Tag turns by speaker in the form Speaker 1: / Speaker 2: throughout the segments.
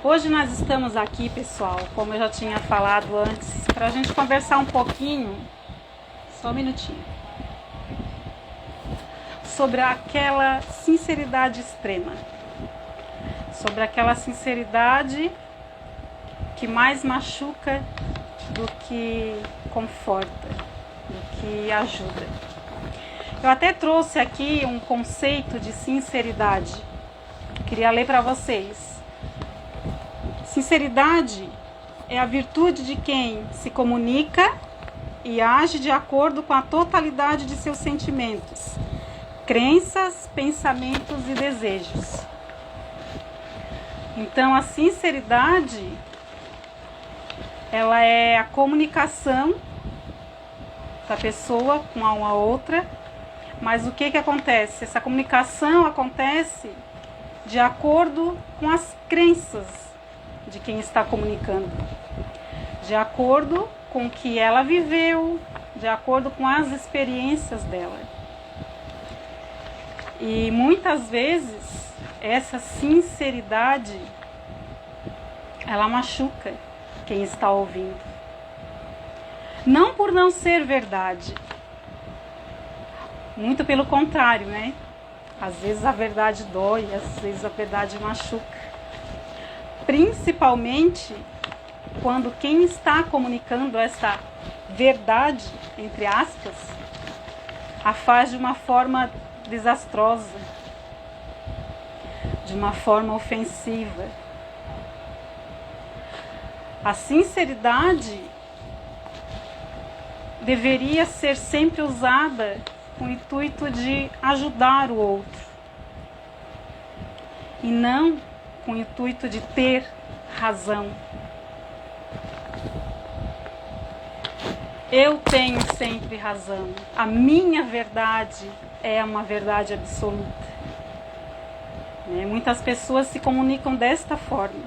Speaker 1: Hoje nós estamos aqui, pessoal, como eu já tinha falado antes, para a gente conversar um pouquinho, só um minutinho, sobre aquela sinceridade extrema, sobre aquela sinceridade que mais machuca do que conforta, do que ajuda. Eu até trouxe aqui um conceito de sinceridade, queria ler para vocês. Sinceridade é a virtude de quem se comunica e age de acordo com a totalidade de seus sentimentos, crenças, pensamentos e desejos. Então, a sinceridade, ela é a comunicação da pessoa com a outra, mas o que acontece? Essa comunicação acontece de acordo com as crenças de quem está comunicando, de acordo com o que ela viveu, de acordo com as experiências dela. E muitas vezes essa sinceridade, ela machuca quem está ouvindo. Não por não ser verdade, muito pelo contrário, né? Às vezes a verdade dói, às vezes a verdade machuca. Principalmente quando quem está comunicando essa verdade, entre aspas, a faz de uma forma desastrosa, de uma forma ofensiva. A sinceridade deveria ser sempre usada com o intuito de ajudar o outro e não com o intuito de ter razão. Eu tenho sempre razão. A minha verdade é uma verdade absoluta. Muitas pessoas se comunicam desta forma.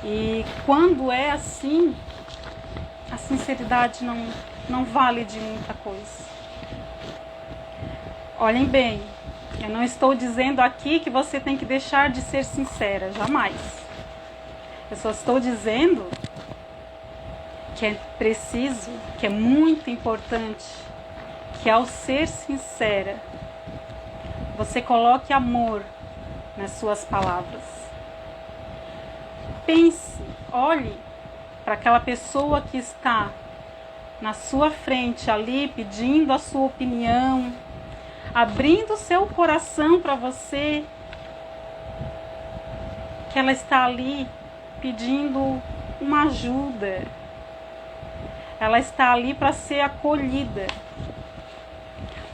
Speaker 1: E quando é assim, a sinceridade não vale de muita coisa. Olhem bem. Eu não estou dizendo aqui que você tem que deixar de ser sincera, jamais. Eu só estou dizendo que é preciso, que é muito importante, que ao ser sincera, você coloque amor nas suas palavras. Pense, olhe para aquela pessoa que está na sua frente ali, pedindo a sua opinião, abrindo o seu coração para você, que ela está ali pedindo uma ajuda. Ela está ali para ser acolhida.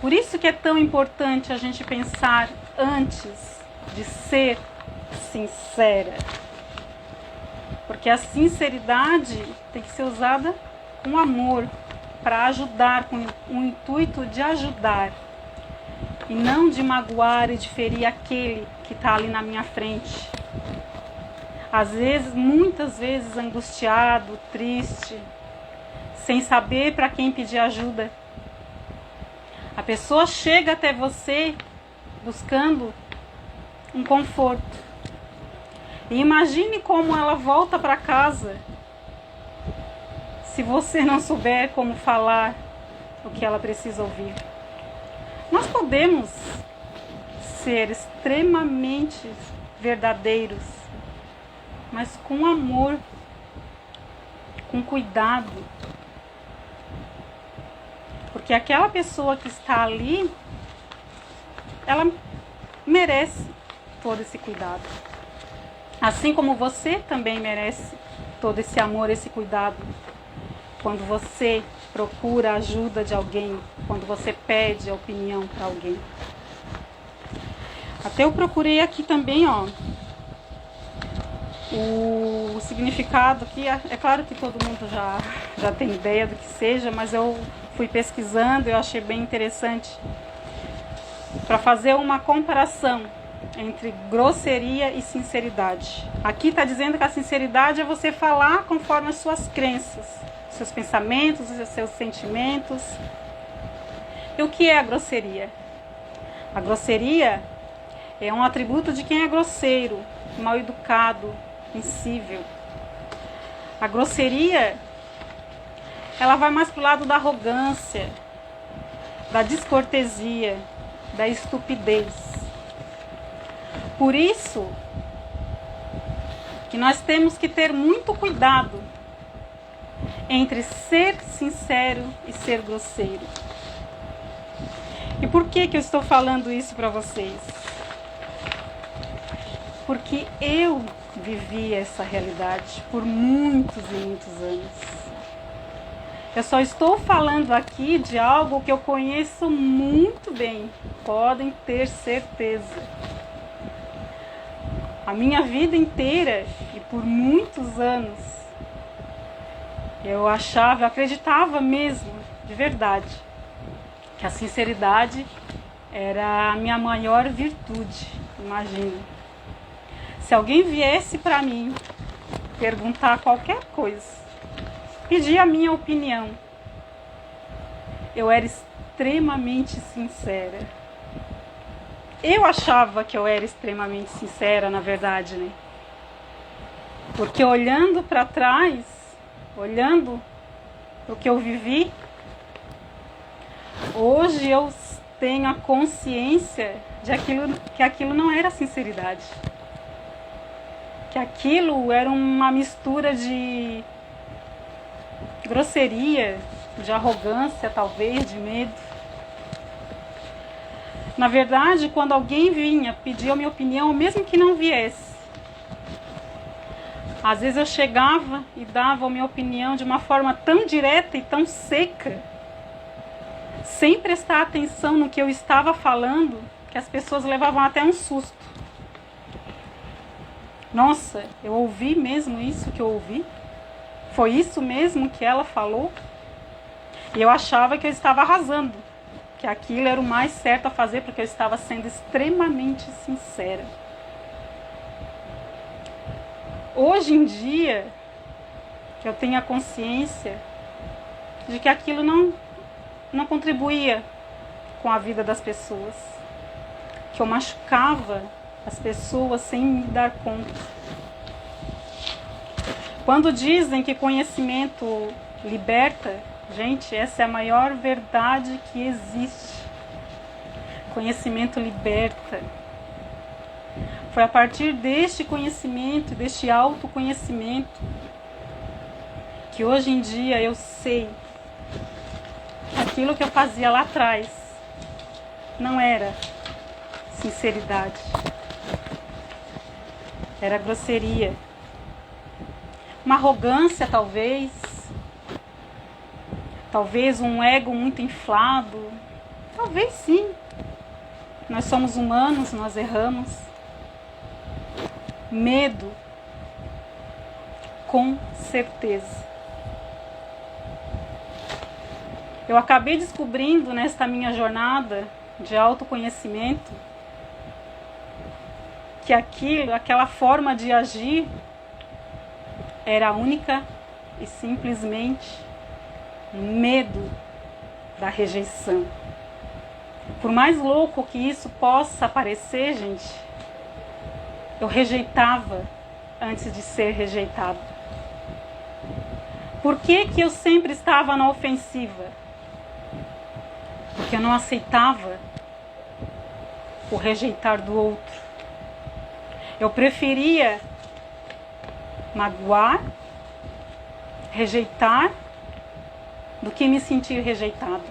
Speaker 1: Por isso que é tão importante a gente pensar antes de ser sincera. Porque a sinceridade tem que ser usada com amor, para ajudar, com o intuito de ajudar. E não de magoar e de ferir aquele que está ali na minha frente. Às vezes, muitas vezes angustiado, triste, sem saber para quem pedir ajuda. A pessoa chega até você buscando um conforto. E imagine como ela volta para casa se você não souber como falar o que ela precisa ouvir. Nós podemos ser extremamente verdadeiros, mas com amor, com cuidado. Porque aquela pessoa que está ali, ela merece todo esse cuidado. Assim como você também merece todo esse amor, esse cuidado. Quando você procura a ajuda de alguém, quando você pede a opinião para alguém. Até eu procurei aqui também, o significado aqui. É claro que todo mundo já tem ideia do que seja, mas eu fui pesquisando e eu achei bem interessante para fazer uma comparação entre grosseria e sinceridade. Aqui está dizendo que a sinceridade é você falar conforme as suas crenças, seus pensamentos, os seus sentimentos. E o que é a grosseria? A grosseria é um atributo de quem é grosseiro, mal educado, insível. A grosseria, ela vai mais pro lado da arrogância, da descortesia, da estupidez. Por isso que nós temos que ter muito cuidado entre ser sincero e ser grosseiro. E por que eu estou falando isso para vocês? Porque eu vivi essa realidade por muitos e muitos anos. Eu só estou falando aqui de algo que eu conheço muito bem, podem ter certeza. A minha vida inteira e por muitos anos, eu acreditava mesmo, de verdade, que a sinceridade era a minha maior virtude, imagina. Se alguém viesse para mim perguntar qualquer coisa, pedir a minha opinião, eu era extremamente sincera. Eu achava que eu era extremamente sincera, na verdade, né? Porque olhando para trás, olhando para o que eu vivi, hoje eu tenho a consciência de que aquilo não era sinceridade. Que aquilo era uma mistura de grosseria, de arrogância, talvez, de medo. Na verdade, quando alguém vinha pedir a minha opinião, mesmo que não viesse, às vezes eu chegava e dava a minha opinião de uma forma tão direta e tão seca, sem prestar atenção no que eu estava falando, que as pessoas levavam até um susto. Nossa, eu ouvi mesmo isso que eu ouvi? Foi isso mesmo que ela falou? E eu achava que eu estava arrasando, que aquilo era o mais certo a fazer, porque eu estava sendo extremamente sincera. Hoje em dia, eu tenho a consciência de que aquilo não contribuía com a vida das pessoas, que eu machucava as pessoas sem me dar conta. Quando dizem que conhecimento liberta, gente, essa é a maior verdade que existe. Conhecimento liberta. Foi a partir deste conhecimento, deste autoconhecimento, que hoje em dia eu sei que aquilo que eu fazia lá atrás não era sinceridade. Era grosseria. Uma arrogância, talvez um ego muito inflado, talvez sim. Nós somos humanos, nós erramos. Medo, com certeza. Eu acabei descobrindo nesta minha jornada de autoconhecimento que aquela forma de agir era única e simplesmente medo da rejeição. Por mais louco que isso possa parecer, gente, eu rejeitava antes de ser rejeitado. Por que eu sempre estava na ofensiva? Porque eu não aceitava o rejeitar do outro. Eu preferia magoar, rejeitar, do que me sentir rejeitado.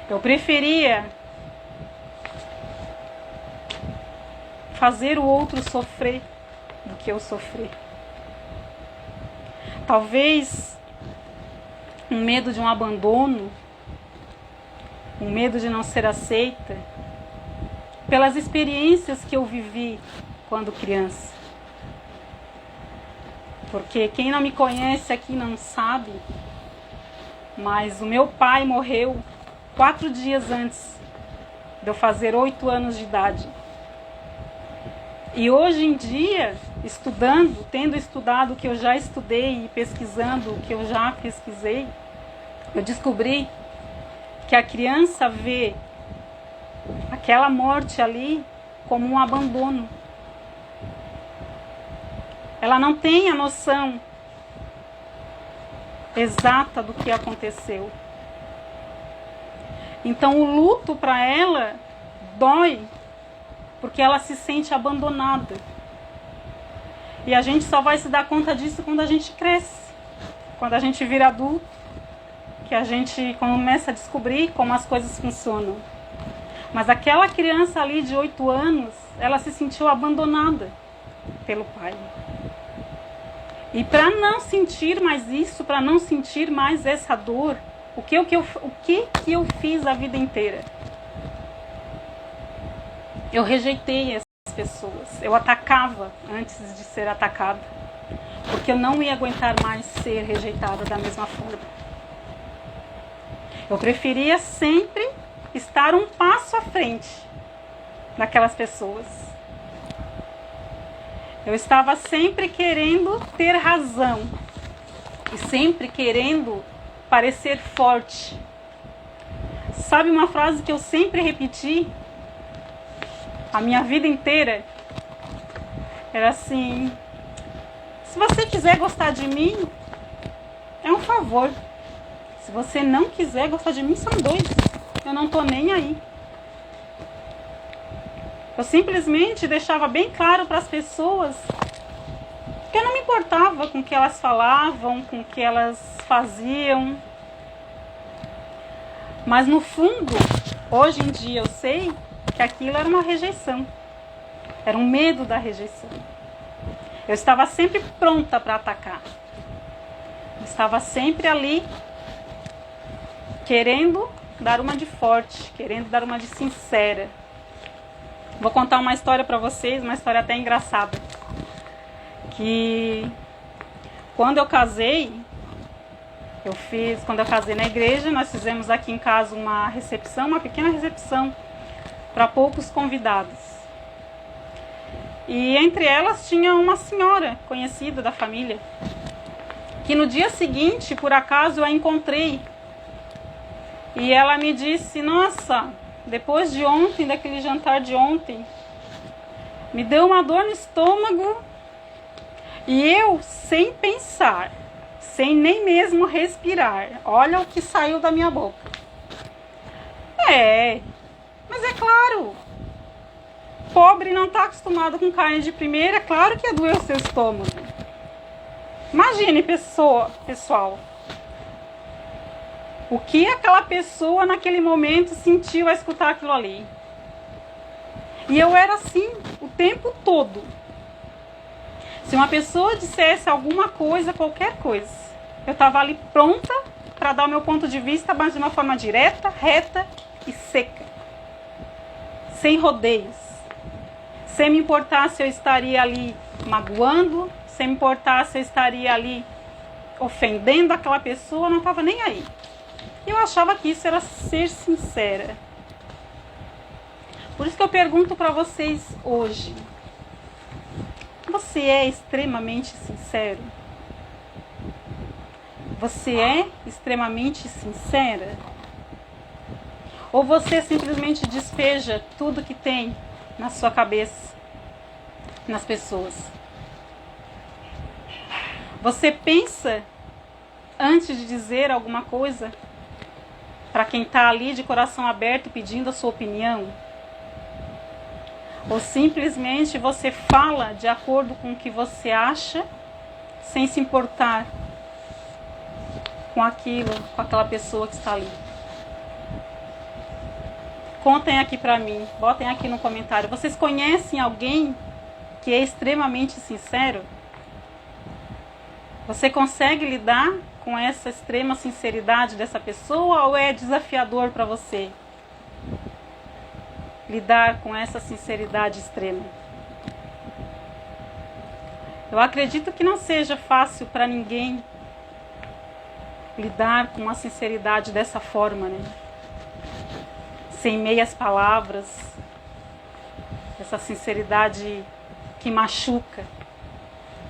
Speaker 1: Eu preferia fazer o outro sofrer do que eu sofrer. Talvez um medo de um abandono, um medo de não ser aceita, pelas experiências que eu vivi quando criança. Porque quem não me conhece aqui não sabe, mas o meu pai morreu 4 dias antes de eu fazer 8 anos de idade. E hoje em dia, tendo estudado o que eu já estudei e pesquisando o que eu já pesquisei, eu descobri que a criança vê aquela morte ali como um abandono. Ela não tem a noção exata do que aconteceu. Então o luto para ela dói, porque ela se sente abandonada. E a gente só vai se dar conta disso quando a gente cresce, quando a gente vira adulto, que a gente começa a descobrir como as coisas funcionam. Mas aquela criança ali de 8 anos, ela se sentiu abandonada pelo pai. E para não sentir mais isso, para não sentir mais essa dor, o que eu fiz a vida inteira? Eu rejeitei essas pessoas. Eu atacava antes de ser atacada. Porque eu não ia aguentar mais ser rejeitada da mesma forma. Eu preferia sempre estar um passo à frente daquelas pessoas. Eu estava sempre querendo ter razão. E sempre querendo parecer forte. Sabe uma frase que eu sempre repeti a minha vida inteira? Era assim: se você quiser gostar de mim, é um favor. Se você não quiser gostar de mim, são 2. Eu não tô nem aí. Eu simplesmente deixava bem claro para as pessoas que eu não me importava com o que elas falavam, com o que elas faziam. Mas no fundo, hoje em dia eu sei que aquilo era uma rejeição. Era um medo da rejeição. Eu estava sempre pronta para atacar. Eu estava sempre ali querendo dar uma de forte, querendo dar uma de sincera. Vou contar uma história para vocês, uma história até engraçada. Que quando eu casei, quando eu casei na igreja, nós fizemos aqui em casa uma recepção, uma pequena recepção para poucos convidados. E entre elas tinha uma senhora conhecida da família, que no dia seguinte, por acaso, eu a encontrei. E ela me disse: nossa, depois de ontem, daquele jantar de ontem, me deu uma dor no estômago. E eu, sem pensar, sem nem mesmo respirar, olha o que saiu da minha boca. Mas é claro, pobre não está acostumado com carne de primeira, claro que ia doer o seu estômago. Imagine, pessoal, o que aquela pessoa naquele momento sentiu ao escutar aquilo ali. E eu era assim o tempo todo. Se uma pessoa dissesse alguma coisa, qualquer coisa, eu estava ali pronta para dar o meu ponto de vista, mas de uma forma direta, reta e seca. Sem rodeios. Sem me importar se eu estaria ali magoando, sem me importar se eu estaria ali ofendendo aquela pessoa, eu não estava nem aí. Eu achava que isso era ser sincera. Por isso que eu pergunto para vocês hoje: você é extremamente sincero? Você é extremamente sincera? Ou você simplesmente despeja tudo que tem na sua cabeça, nas pessoas? Você pensa antes de dizer alguma coisa para quem está ali de coração aberto pedindo a sua opinião? Ou simplesmente você fala de acordo com o que você acha, sem se importar com aquilo, com aquela pessoa que está ali? Contem aqui pra mim, botem aqui no comentário. Vocês conhecem alguém que é extremamente sincero? Você consegue lidar com essa extrema sinceridade dessa pessoa, ou é desafiador para você lidar com essa sinceridade extrema? Eu acredito que não seja fácil para ninguém lidar com uma sinceridade dessa forma, né? Sem meias palavras, essa sinceridade que machuca,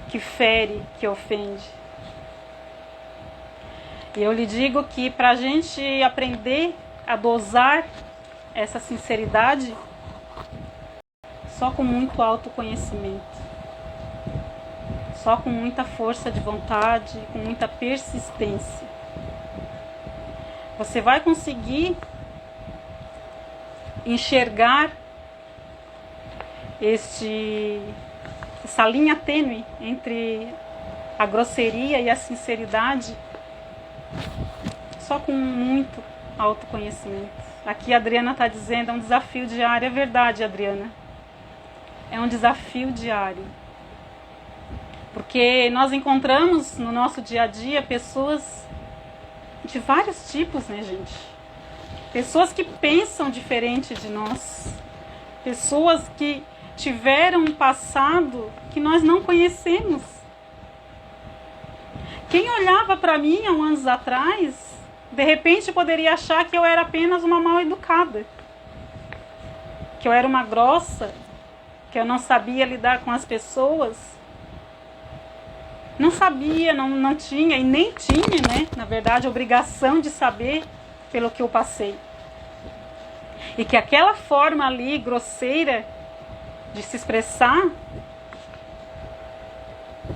Speaker 1: que fere, que ofende. E eu lhe digo que para a gente aprender a dosar essa sinceridade só com muito autoconhecimento, só com muita força de vontade, com muita persistência. Você vai conseguir enxergar essa linha tênue entre a grosseria e a sinceridade só com muito autoconhecimento. Aqui a Adriana está dizendo, é um desafio diário. É verdade, Adriana. É um desafio diário. Porque nós encontramos no nosso dia a dia pessoas de vários tipos, né, gente? Pessoas que pensam diferente de nós. Pessoas que tiveram um passado que nós não conhecemos. Quem olhava para mim há uns anos atrás, de repente poderia achar que eu era apenas uma mal educada, que eu era uma grossa, que eu não sabia lidar com as pessoas. Não sabia, não tinha, e nem tinha, né, na verdade, a obrigação de saber pelo que eu passei. E que aquela forma ali, grosseira, de se expressar,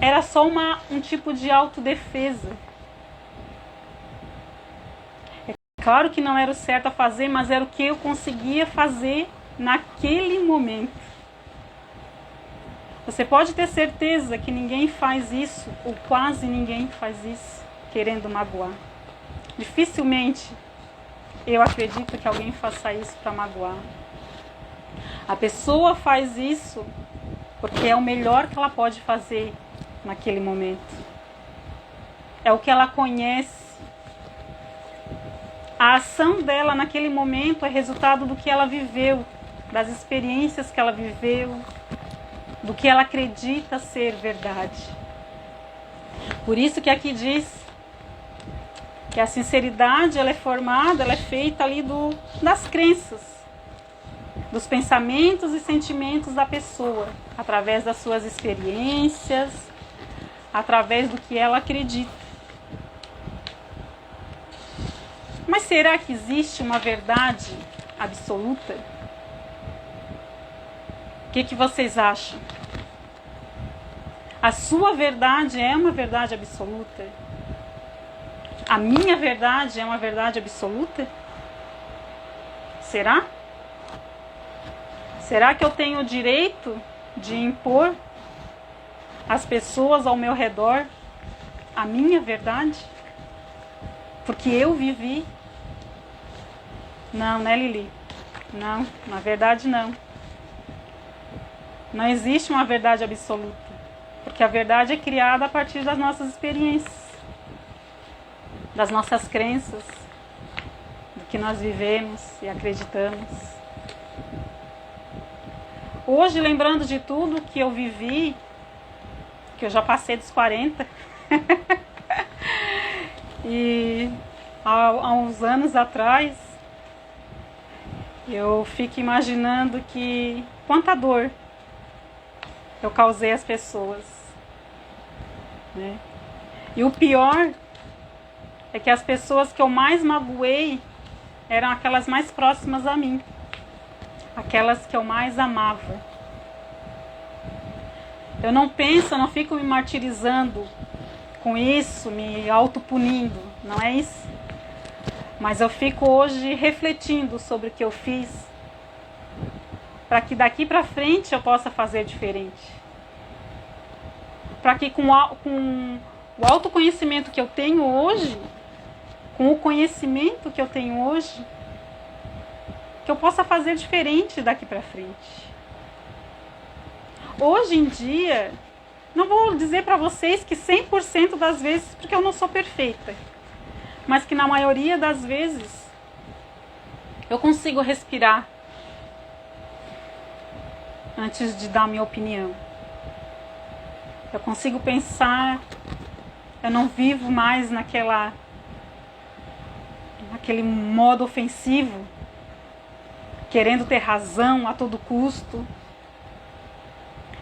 Speaker 1: era só um tipo de autodefesa. É claro que não era o certo a fazer, mas era o que eu conseguia fazer naquele momento. Você pode ter certeza que ninguém faz isso, ou quase ninguém faz isso, querendo magoar. Dificilmente eu acredito que alguém faça isso para magoar. A pessoa faz isso porque é o melhor que ela pode fazer naquele momento. É o que ela conhece. A ação dela naquele momento é resultado do que ela viveu, das experiências que ela viveu, do que ela acredita ser verdade. Por isso que aqui diz que a sinceridade ela é formada, ela é feita ali das crenças, dos pensamentos e sentimentos da pessoa, através das suas experiências, através do que ela acredita. Mas será que existe uma verdade absoluta? O que vocês acham? A sua verdade é uma verdade absoluta? A minha verdade é uma verdade absoluta? Será? Será que eu tenho o direito de impor às pessoas ao meu redor a minha verdade? Porque eu vivi? Não, né, Lili? Não, na verdade não. Não existe uma verdade absoluta, porque a verdade é criada a partir das nossas experiências, das nossas crenças, do que nós vivemos e acreditamos. Hoje, lembrando de tudo que eu vivi, que eu já passei dos 40, e há uns anos atrás, eu fico imaginando que quanta dor eu causei às pessoas, né? E o pior é que as pessoas que eu mais magoei eram aquelas mais próximas a mim, aquelas que eu mais amava. Eu não fico me martirizando com isso, me autopunindo, não é isso? Mas eu fico hoje refletindo sobre o que eu fiz, para que daqui para frente eu possa fazer diferente. Para que com o autoconhecimento que eu tenho hoje, com o conhecimento que eu tenho hoje, que eu possa fazer diferente daqui para frente. Hoje em dia, não vou dizer para vocês que 100% das vezes, porque eu não sou perfeita, mas que na maioria das vezes eu consigo respirar antes de dar minha opinião. Eu consigo pensar, eu não vivo mais naquele modo ofensivo, querendo ter razão a todo custo,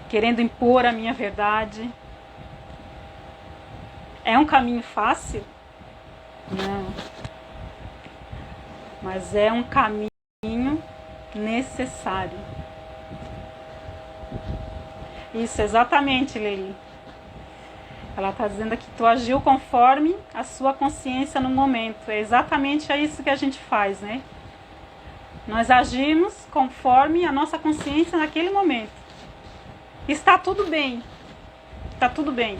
Speaker 1: querendo impor a minha verdade. É um caminho fácil? Não. Mas é um caminho necessário. Isso, exatamente, Lili. Ela está dizendo aqui que tu agiu conforme a sua consciência no momento. É exatamente isso que a gente faz, né? Nós agimos conforme a nossa consciência naquele momento. Está tudo bem. Está tudo bem.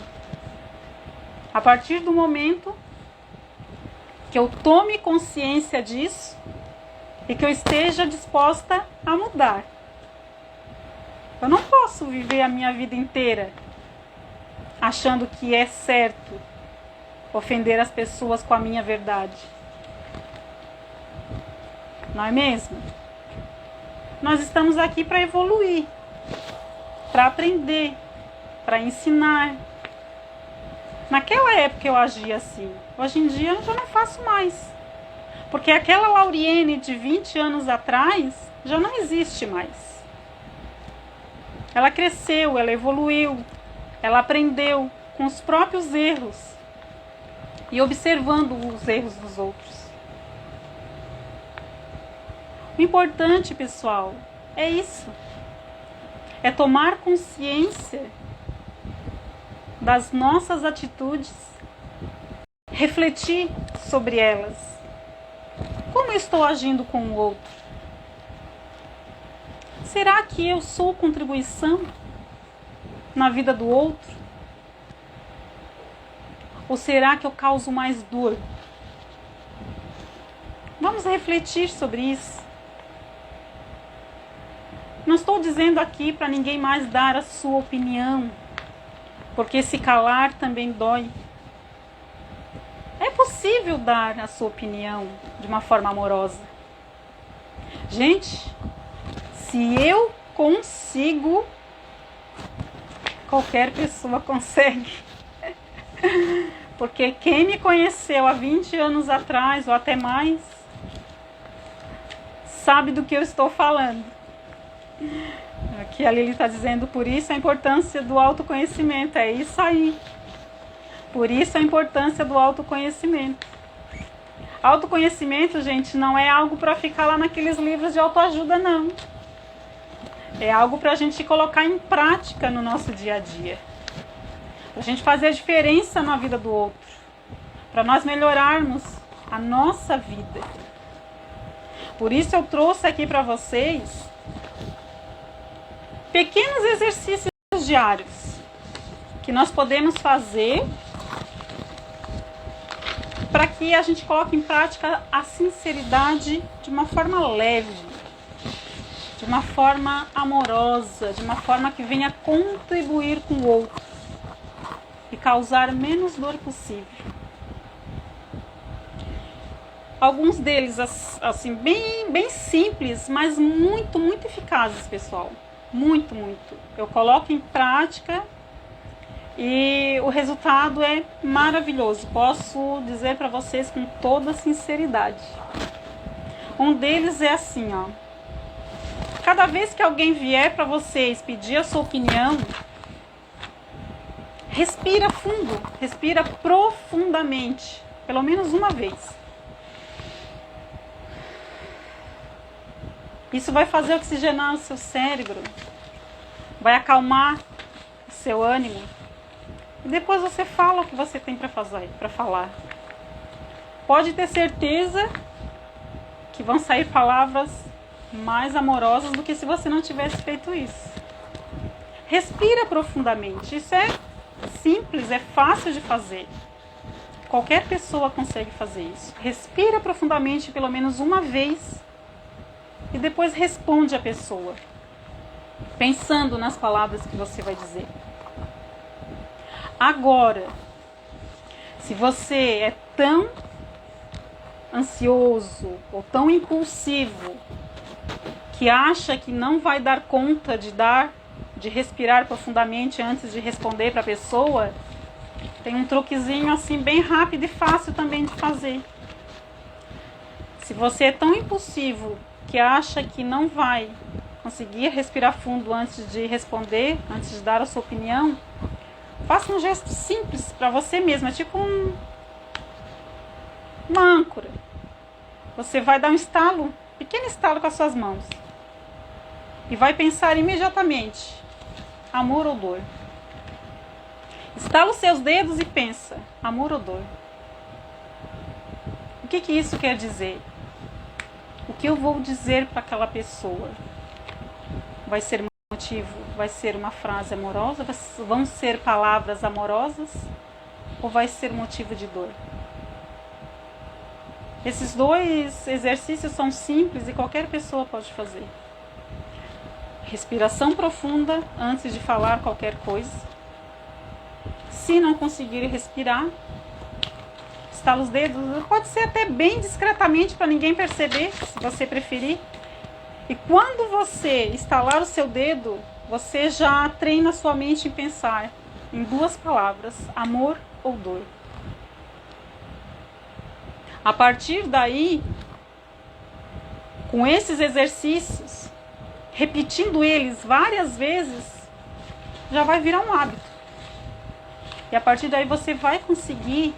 Speaker 1: A partir do momento que eu tome consciência disso e que eu esteja disposta a mudar. Eu não posso viver a minha vida inteira achando que é certo ofender as pessoas com a minha verdade. Não é mesmo? Nós estamos aqui para evoluir, para aprender, para ensinar. Naquela época eu agia assim. Hoje em dia eu já não faço mais. Porque aquela Lauriene de 20 anos atrás já não existe mais. Ela cresceu, ela evoluiu, ela aprendeu com os próprios erros e observando os erros dos outros. O importante, pessoal, é isso. É tomar consciência das nossas atitudes, refletir sobre elas. Como eu estou agindo com o outro? Será que eu sou contribuição na vida do outro? Ou será que eu causo mais dor? Vamos refletir sobre isso. Não estou dizendo aqui para ninguém mais dar a sua opinião, porque se calar também dói. É possível dar a sua opinião de uma forma amorosa. Gente, se eu consigo, qualquer pessoa consegue. Porque quem me conheceu há 20 anos atrás, ou até mais, sabe do que eu estou falando. Aqui a Lili está dizendo, por isso a importância do autoconhecimento. É isso aí. Por isso a importância do autoconhecimento. Autoconhecimento, gente, não é algo para ficar lá naqueles livros de autoajuda, não. É algo para a gente colocar em prática no nosso dia a dia. Para a gente fazer a diferença na vida do outro. Para nós melhorarmos a nossa vida. Por isso eu trouxe aqui para vocês pequenos exercícios diários que nós podemos fazer para que a gente coloque em prática a sinceridade de uma forma leve, de uma forma amorosa, de uma forma que venha contribuir com o outro e causar menos dor possível. Alguns deles, assim, bem simples, mas muito eficazes, pessoal. Muito. Eu coloco em prática e o resultado é maravilhoso. Posso dizer para vocês com toda sinceridade. Um deles é assim, ó. Cada vez que alguém vier para vocês pedir a sua opinião, respira fundo, respira profundamente, pelo menos uma vez. Isso vai fazer oxigenar o seu cérebro, vai acalmar o seu ânimo. E depois você fala o que você tem para falar. Pode ter certeza que vão sair palavras mais amorosas do que se você não tivesse feito isso. Respira profundamente. Isso é simples, é fácil de fazer. Qualquer pessoa consegue fazer isso. Respira profundamente pelo menos uma vez e depois responde a pessoa, pensando nas palavras que você vai dizer. Agora, se você é tão ansioso ou tão impulsivo que acha que não vai dar conta de respirar profundamente antes de responder para a pessoa, tem um truquezinho assim bem rápido e fácil também de fazer. Se você é tão impulsivo que acha que não vai conseguir respirar fundo antes de responder, antes de dar a sua opinião, faça um gesto simples para você mesma, tipo uma âncora. Você vai dar um estalo, pequeno estalo com as suas mãos. e vai pensar imediatamente: amor ou dor? Estala os seus dedos e pensa: amor ou dor? O que isso quer dizer? O que eu vou dizer para aquela pessoa? Vai ser motivo? Vai ser uma frase amorosa? Vão ser palavras amorosas? Ou vai ser motivo de dor? Esses dois exercícios são simples e qualquer pessoa pode fazer. Respiração profunda antes de falar qualquer coisa. Se não conseguir respirar, estala os dedos. Pode ser até bem discretamente para ninguém perceber, se você preferir. E quando você estalar o seu dedo, você já treina sua mente em pensar em duas palavras: amor ou dor. A partir daí, com esses exercícios, repetindo eles várias vezes, já vai virar um hábito. E a partir daí você vai conseguir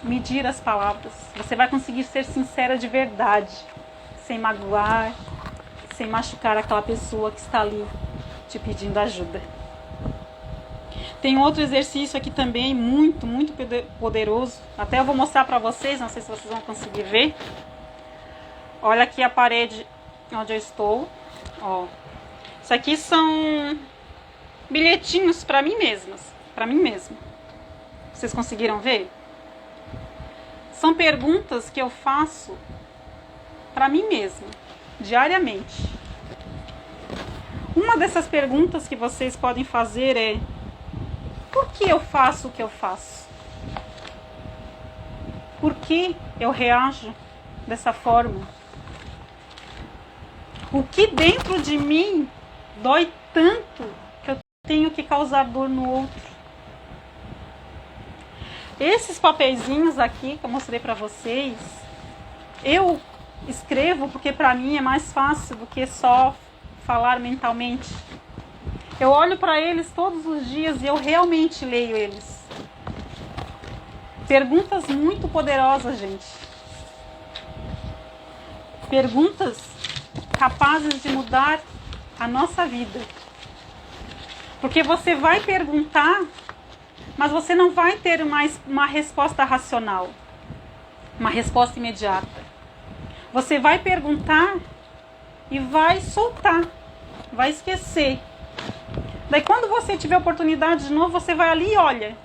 Speaker 1: medir as palavras. Você vai conseguir ser sincera de verdade, sem magoar, sem machucar aquela pessoa que está ali te pedindo ajuda. Tem outro exercício aqui também, muito, muito poderoso. Até eu vou mostrar para vocês, não sei se vocês vão conseguir ver. Olha aqui a parede onde eu estou. Ó. Isso aqui são bilhetinhos para mim mesmas, para mim mesma. Vocês conseguiram ver? São perguntas que eu faço para mim mesma, diariamente. Uma dessas perguntas que vocês podem fazer é: por que eu faço o que eu faço? Por que eu reajo dessa forma? O que dentro de mim dói tanto que eu tenho que causar dor no outro? Esses papeizinhos aqui que eu mostrei para vocês, eu escrevo porque para mim é mais fácil do que só falar mentalmente. Eu olho para eles todos os dias e eu realmente leio eles. Perguntas muito poderosas, gente. Perguntas capazes de mudar a nossa vida. Porque você vai perguntar, mas você não vai ter mais uma resposta racional, uma resposta imediata. Você vai perguntar e vai soltar, vai esquecer. Daí quando você tiver oportunidade de novo, você vai ali e olha,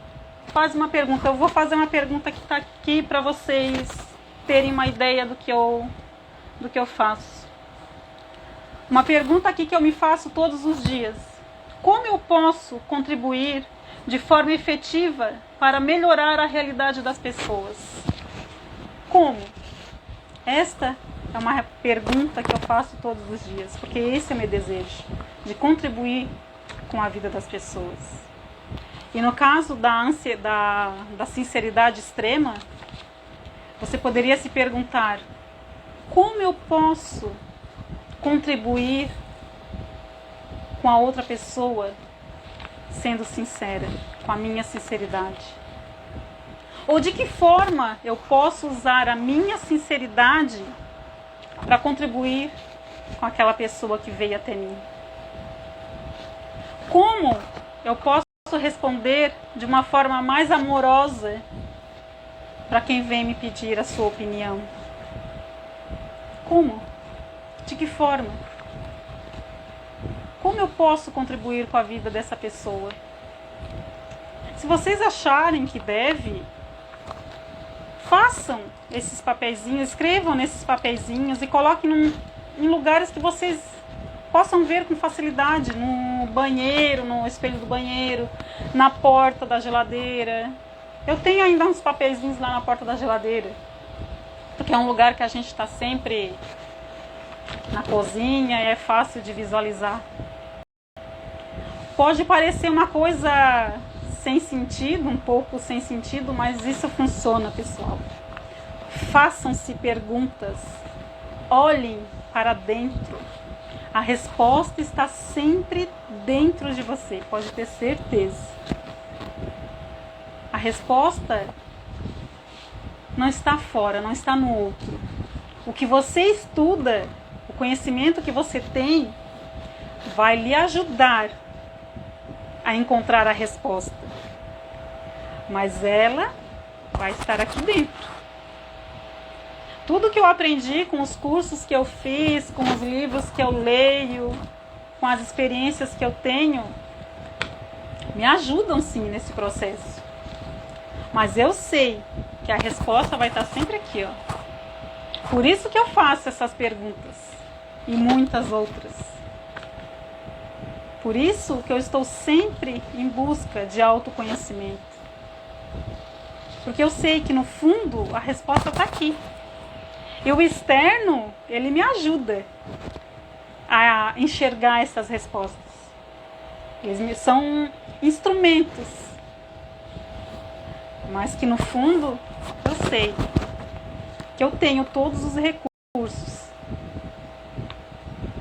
Speaker 1: faz uma pergunta. Eu vou fazer uma pergunta que está aqui para vocês terem uma ideia do que eu faço. Uma pergunta aqui que eu me faço todos os dias: como eu posso contribuir de forma efetiva para melhorar a realidade das pessoas? Como? Esta é uma pergunta que eu faço todos os dias, porque esse é o meu desejo, de contribuir com a vida das pessoas. E no caso da sinceridade extrema, você poderia se perguntar: como eu posso contribuir com a outra pessoa sendo sincera, com a minha sinceridade? Ou de que forma eu posso usar a minha sinceridade para contribuir com aquela pessoa que veio até mim? Como eu posso responder de uma forma mais amorosa para quem vem me pedir a sua opinião? Como? De que forma? Como eu posso contribuir com a vida dessa pessoa? Se vocês acharem que deve, façam esses papeizinhos, escrevam nesses papeizinhos e coloquem em lugares que vocês possam ver com facilidade, no banheiro, no espelho do banheiro, na porta da geladeira. Eu tenho ainda uns papeizinhos lá na porta da geladeira, porque é um lugar que a gente está sempre na cozinha e é fácil de visualizar. Pode parecer uma coisa sem sentido, um pouco sem sentido, mas isso funciona, pessoal. Façam-se perguntas, olhem para dentro. A resposta está sempre dentro de você, pode ter certeza. A resposta não está fora, não está no outro. O que você estuda, o conhecimento que você tem, vai lhe ajudar a encontrar a resposta. Mas ela vai estar aqui dentro. Tudo que eu aprendi com os cursos que eu fiz, com os livros que eu leio, com as experiências que eu tenho, me ajudam sim nesse processo. Mas eu sei que a resposta vai estar sempre aqui, ó. Por isso que eu faço essas perguntas e muitas outras. Por isso que eu estou sempre em busca de autoconhecimento. Porque eu sei que no fundo a resposta está aqui. E o externo, ele me ajuda a enxergar essas respostas. Eles são instrumentos. Mas que no fundo eu sei que eu tenho todos os recursos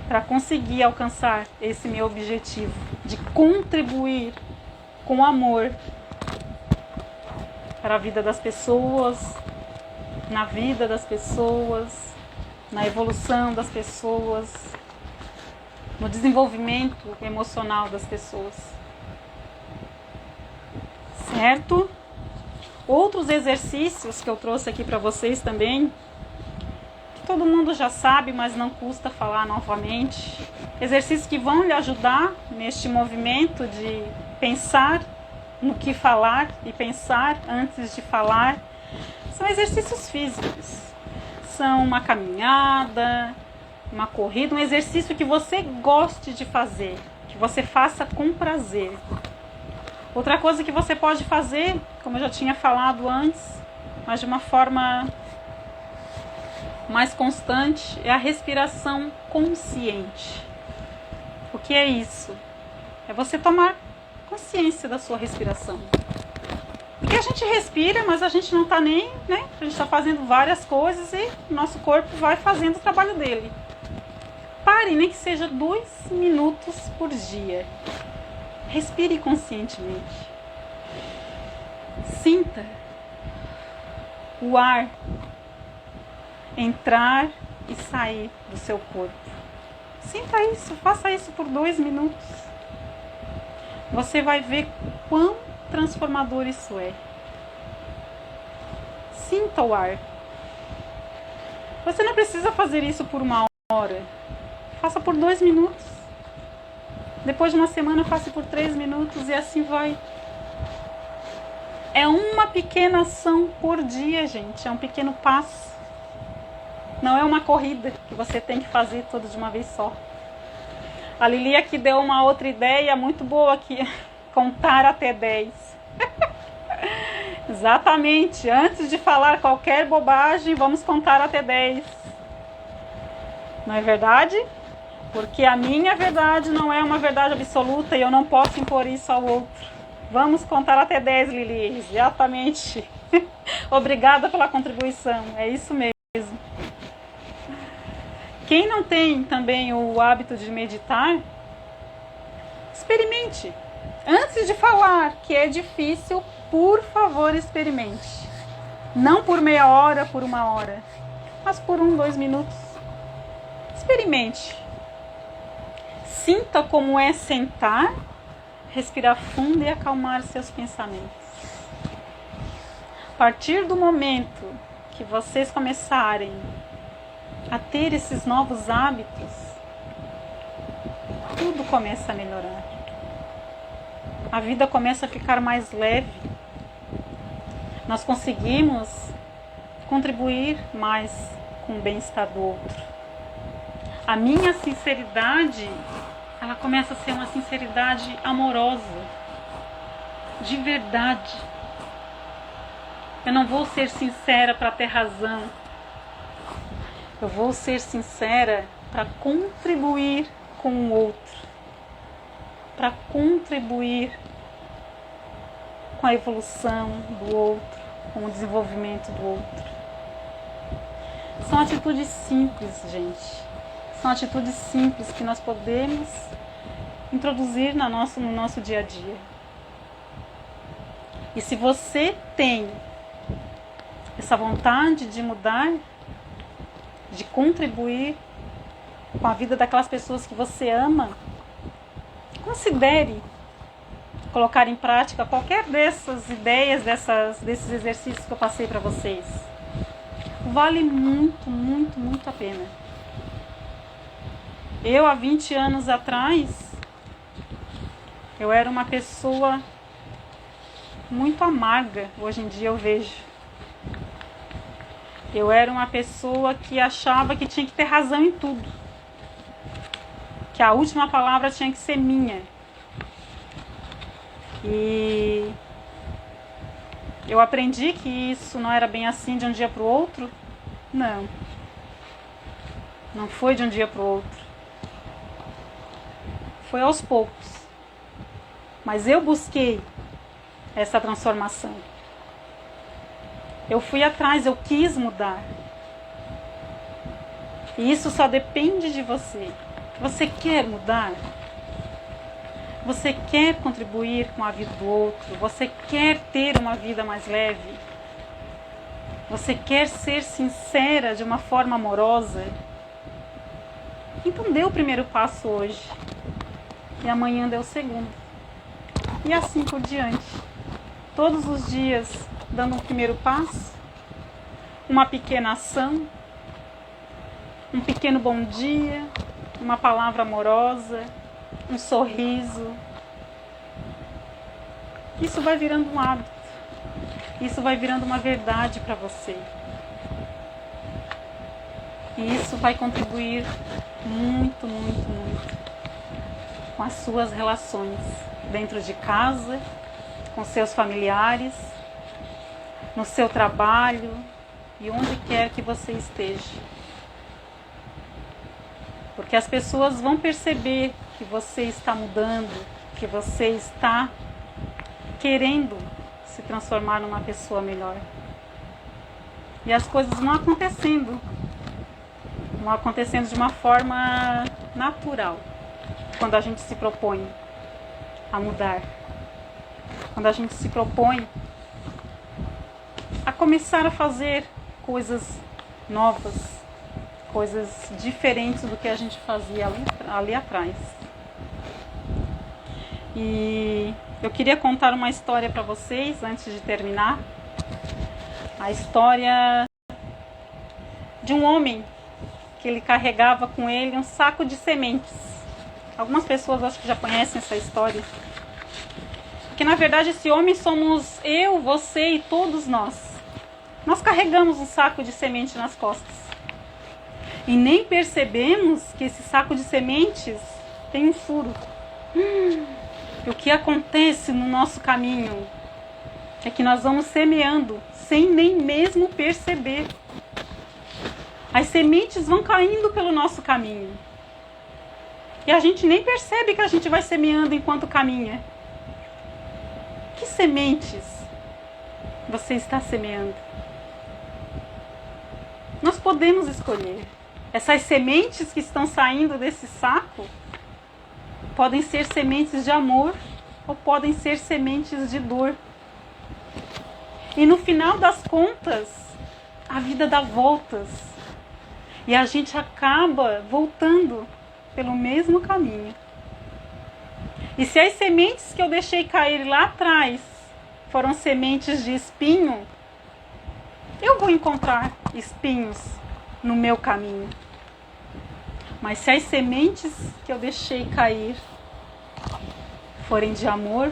Speaker 1: para conseguir alcançar esse meu objetivo de contribuir com amor para a vida das pessoas, na vida das pessoas, na evolução das pessoas, no desenvolvimento emocional das pessoas. Certo? Outros exercícios que eu trouxe aqui para vocês também, que todo mundo já sabe, mas não custa falar novamente. Exercícios que vão lhe ajudar neste movimento de pensar no que falar e pensar antes de falar. São exercícios físicos. São uma caminhada, uma corrida, um exercício que você goste de fazer, que você faça com prazer. Outra coisa que você pode fazer, como eu já tinha falado antes, mas de uma forma mais constante, é a respiração consciente. O que é isso? É você tomar consciência da sua respiração. Porque a gente respira, mas a gente não está nem, né? A gente está fazendo várias coisas e o nosso corpo vai fazendo o trabalho dele. Pare, nem que seja 2 minutos por dia. Respire conscientemente. Sinta o ar entrar e sair do seu corpo. Sinta isso, faça isso por 2 minutos. Você vai ver quão transformador isso é. Sinta o ar. Você não precisa fazer isso por 1 hora. Faça por 2 minutos. Depois de uma semana, faça por 3 minutos e assim vai. É uma pequena ação por dia, gente. É um pequeno passo. Não é uma corrida que você tem que fazer tudo de uma vez só. A Lili aqui deu uma outra ideia muito boa aqui. Contar até 10. Exatamente. Antes de falar qualquer bobagem, vamos contar até 10. Não é verdade? Porque a minha verdade não é uma verdade absoluta e eu não posso impor isso ao outro. Vamos contar até 10, Lili. Exatamente. Obrigada pela contribuição. É isso mesmo. Quem não tem também o hábito de meditar, experimente. Antes de falar que é difícil, por favor, experimente. Não por meia hora, por 1 hora, mas por 1, 2 minutos. Experimente. Sinta como é sentar, respirar fundo e acalmar seus pensamentos. A partir do momento que vocês começarem a ter esses novos hábitos, tudo começa a melhorar. A vida começa a ficar mais leve. Nós conseguimos contribuir mais com o bem-estar do outro. A minha sinceridade, ela começa a ser uma sinceridade amorosa, de verdade. Eu não vou ser sincera para ter razão. Eu vou ser sincera para contribuir com o outro, para contribuir com a evolução do outro, com o desenvolvimento do outro. São atitudes simples, gente. São atitudes simples que nós podemos introduzir no nosso dia a dia. E se você tem essa vontade de mudar, de contribuir com a vida daquelas pessoas que você ama, considere colocar em prática qualquer dessas ideias, desses exercícios que eu passei para vocês. Vale muito, muito, muito a pena. Eu, há 20 anos atrás, eu era uma pessoa muito amarga, hoje em dia eu vejo. Eu era uma pessoa que achava que tinha que ter razão em tudo. Que a última palavra tinha que ser minha. E eu aprendi que isso não era bem assim de um dia para o outro. Não. Não foi de um dia para o outro. Foi aos poucos. Mas eu busquei essa transformação. Eu fui atrás, eu quis mudar. E isso só depende de você. Você quer mudar? Você quer contribuir com a vida do outro? Você quer ter uma vida mais leve? Você quer ser sincera de uma forma amorosa? Então dê o primeiro passo hoje. E amanhã dê o segundo. E assim por diante. Todos os dias dando um primeiro passo, uma pequena ação, um pequeno bom dia, uma palavra amorosa, um sorriso. Isso vai virando um hábito. Isso vai virando uma verdade para você. E isso vai contribuir muito, muito, muito com as suas relações dentro de casa, com seus familiares, no seu trabalho e onde quer que você esteja. Porque as pessoas vão perceber que você está mudando, que você está querendo se transformar numa pessoa melhor. E as coisas vão acontecendo de uma forma natural, quando a gente se propõe a mudar. Quando a gente se propõe a começar a fazer coisas novas, coisas diferentes do que a gente fazia ali atrás. E eu queria contar uma história para vocês antes de terminar. A história de um homem que ele carregava com ele um saco de sementes. Algumas pessoas acho que já conhecem essa história. Que na verdade esse homem somos eu, você e todos nós. Nós carregamos um saco de semente nas costas. E nem percebemos que esse saco de sementes tem um furo. E o que acontece no nosso caminho é que nós vamos semeando sem nem mesmo perceber. As sementes vão caindo pelo nosso caminho. E a gente nem percebe que a gente vai semeando enquanto caminha. Que sementes você está semeando? Nós podemos escolher. Essas sementes que estão saindo desse saco podem ser sementes de amor ou podem ser sementes de dor. E no final das contas, a vida dá voltas. E a gente acaba voltando pelo mesmo caminho. E se as sementes que eu deixei cair lá atrás foram sementes de espinho, eu vou encontrar espinhos no meu caminho. Mas se as sementes que eu deixei cair forem de amor,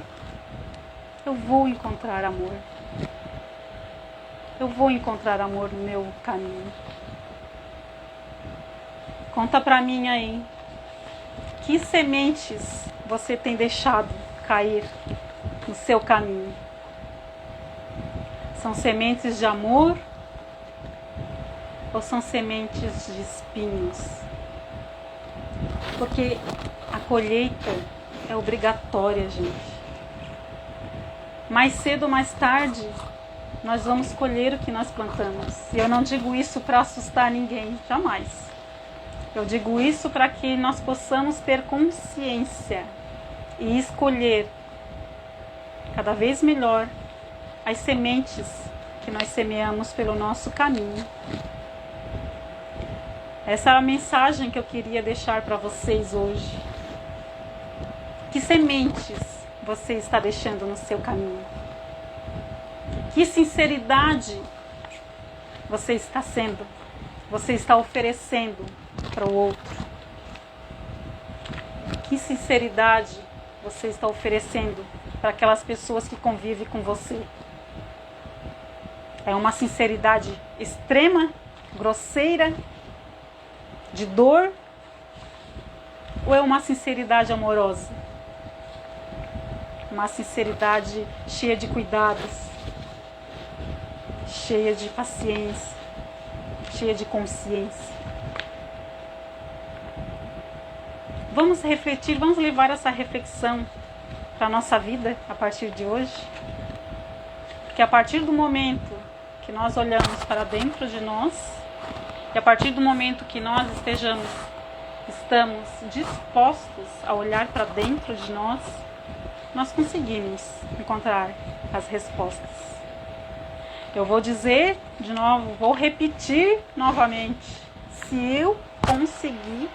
Speaker 1: eu vou encontrar amor. Eu vou encontrar amor no meu caminho. Conta pra mim aí, que sementes você tem deixado cair no seu caminho? São sementes de amor ou são sementes de espinhos? Porque a colheita é obrigatória, gente. Mais cedo ou mais tarde, nós vamos colher o que nós plantamos. E eu não digo isso para assustar ninguém, jamais. Eu digo isso para que nós possamos ter consciência e escolher cada vez melhor as sementes que nós semeamos pelo nosso caminho. Essa é a mensagem que eu queria deixar para vocês hoje. Que sementes você está deixando no seu caminho? Que sinceridade você está sendo? Você está oferecendo para o outro? Que sinceridade você está oferecendo para aquelas pessoas que convivem com você? É uma sinceridade extrema, grosseira, de dor? Ou é uma sinceridade amorosa? Uma sinceridade cheia de cuidados, cheia de paciência, cheia de consciência. Vamos refletir, vamos levar essa reflexão para a nossa vida a partir de hoje. Porque a partir do momento que nós olhamos para dentro de nós, e a partir do momento que nós estamos dispostos a olhar para dentro de nós, nós conseguimos encontrar as respostas. Eu vou dizer de novo, vou repetir novamente. Se eu conseguir,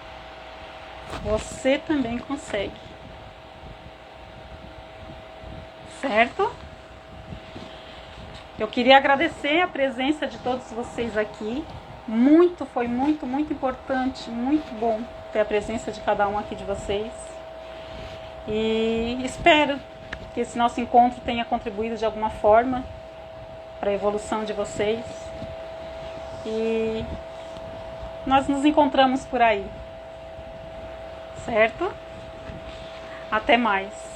Speaker 1: você também consegue. Certo? Eu queria agradecer a presença de todos vocês aqui. Foi muito importante, muito bom ter a presença de cada um aqui de vocês. E espero que esse nosso encontro tenha contribuído de alguma forma para a evolução de vocês. E nós nos encontramos por aí. Certo? Até mais.